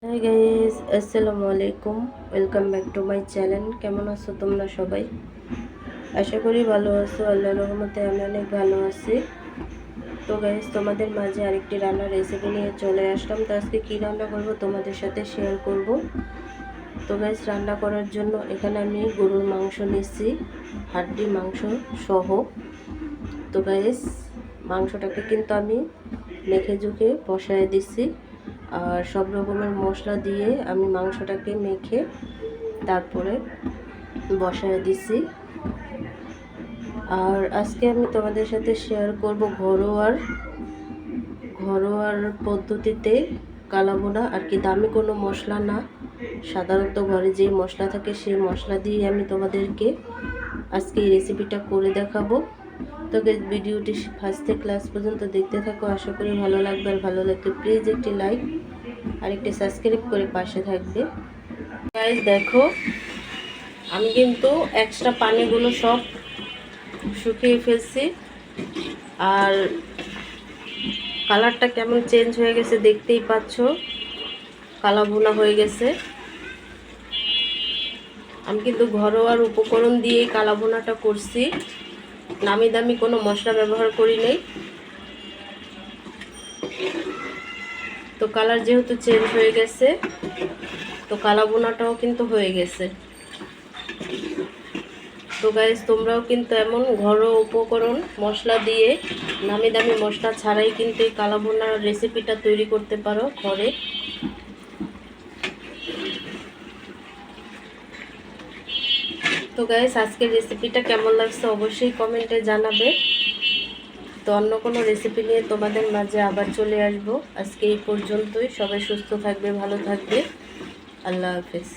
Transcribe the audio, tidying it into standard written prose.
Hi guys, আসসালামু আলাইকুম। Welcome back to my channel. কেমন আছো তোমরা সবাই? আশা করি ভালো আছো। আল্লাহর রহমতে আমি অনেক ভালো আছি। তো গাইস, তোমাদের মাঝে আরেকটি রান্নার রেসিপি নিয়ে চলে আসলাম। তো আজকে কী রান্না করবো তোমাদের সাথে শেয়ার করব। তো গাইস, রান্না করার জন্য এখানে আমি গরুর মাংস নিচ্ছি, হাড্ডি মাংস সহ। তো গাইস, মাংসটাকে কিন্তু আমি মেখে ঝুঁকে বসায় দিচ্ছি, আর সব রকমের মশলা দিয়ে আমি মাংসটাকে মেখে তারপরে বসায় দিছি। আর আজকে আমি তোমাদের সাথে শেয়ার করব ঘরোয়ার পদ্ধতিতে কালাবোনা, আর কি দামি কোনো মশলা না, সাধারণত ঘরে যেই মশলা থাকে সেই মশলা দিয়ে আমি তোমাদেরকে আজকে এই রেসিপিটা করে দেখাবো। তো ভিডিওটি ফার্স্ট থেকে ক্লাস পর্যন্ত দেখতে থাকো। আশা করি ভালো লাগবে। আর ভালো লাগলে প্লিজ একটি লাইক আর একটি সাবস্ক্রাইব করে পাশে থাকবে। গাইস দেখো, আমি কিন্তু এক্সট্রা পানিগুলো সব শুকিয়ে ফেলছি, আর কালারটা কেমন চেঞ্জ হয়ে গেছে দেখতেই পাচ্ছ, কালা ভুনা হয়ে গেছে। আমি কিন্তু ঘরোয়ার উপকরণ দিয়েই কালা ভুনাটা করছি, নামি দামি কোনো মশলা ব্যবহার করি নাই। তো কালার যেহেতু চেঞ্জ হয়ে গেছে, তো কালা ভুনাটাও কিন্তু হয়ে গেছে। তো গাইস, তোমরাও কিন্তু এমন ঘরোয়া উপকরণ মশলা দিয়ে, নামি দামি মশলা ছাড়াই কিন্তু এই কালা ভুনার রেসিপিটা তৈরি করতে পারো ঘরে। তো গাইস, আজকের রেসিপিটা কেমন লাগছে অবশ্যই কমেন্টে জানাবে। তো অন্য কোনো রেসিপি নিয়ে তোমাদের মাঝে আবার চলে আসবো। আজকে এই পর্যন্তই। সবাই সুস্থ থাকবে, ভালো থাকবে। আল্লাহ হাফেজ।